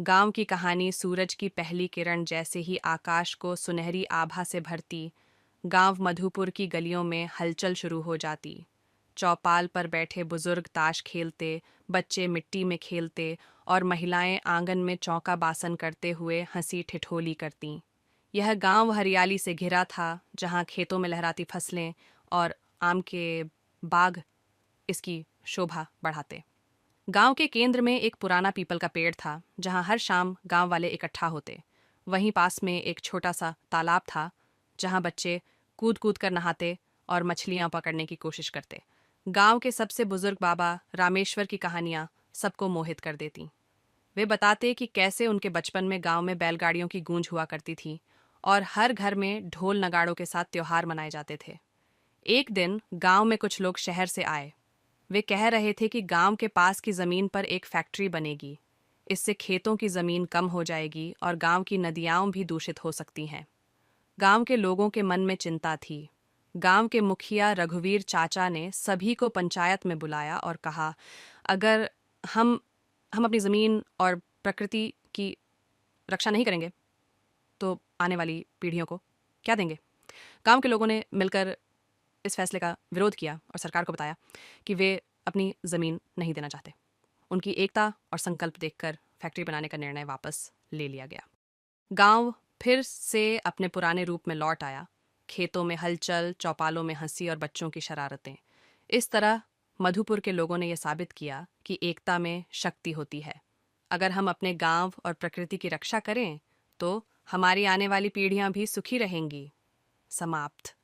गांव की कहानी सूरज की पहली किरण जैसे ही आकाश को सुनहरी आभा से भरती, गांव मधुपुर की गलियों में हलचल शुरू हो जाती। चौपाल पर बैठे बुजुर्ग ताश खेलते, बच्चे मिट्टी में खेलते और महिलाएं आंगन में चौका बासन करते हुए हंसी ठिठोली करतीं। यह गांव हरियाली से घिरा था, जहां खेतों में लहराती फसलें और आम के बाग इसकी शोभा बढ़ाते। गांव के केंद्र में एक पुराना पीपल का पेड़ था, जहां हर शाम गांव वाले इकट्ठा होते। वहीं पास में एक छोटा सा तालाब था, जहां बच्चे कूद कूद कर नहाते और मछलियां पकड़ने की कोशिश करते। गांव के सबसे बुजुर्ग बाबा रामेश्वर की कहानियां सबको मोहित कर देती। वे बताते कि कैसे उनके बचपन में गांव में बैलगाड़ियों की गूंज हुआ करती थी और हर घर में ढोल नगाड़ों के साथ त्योहार मनाए जाते थे। एक दिन गांव में कुछ लोग शहर से आए। वे कह रहे थे कि गांव के पास की जमीन पर एक फैक्ट्री बनेगी। इससे खेतों की जमीन कम हो जाएगी और गांव की नदियां भी दूषित हो सकती हैं। गांव के लोगों के मन में चिंता थी। गांव के मुखिया रघुवीर चाचा ने सभी को पंचायत में बुलाया और कहा, अगर हम हम अपनी जमीन और प्रकृति की रक्षा नहीं करेंगे तो आने वाली पीढ़ियों को क्या देंगे। गांव के लोगों ने मिलकर इस फैसले का विरोध किया और सरकार को बताया कि वे अपनी ज़मीन नहीं देना चाहते। उनकी एकता और संकल्प देखकर फैक्ट्री बनाने का निर्णय वापस ले लिया गया। गांव फिर से अपने पुराने रूप में लौट आया। खेतों में हलचल, चौपालों में हंसी और बच्चों की शरारतें। इस तरह मधुपुर के लोगों ने यह साबित किया कि एकता में शक्ति होती है। अगर हम अपने गांव और प्रकृति की रक्षा करें तो हमारी आने वाली पीढ़ियां भी सुखी रहेंगी। समाप्त।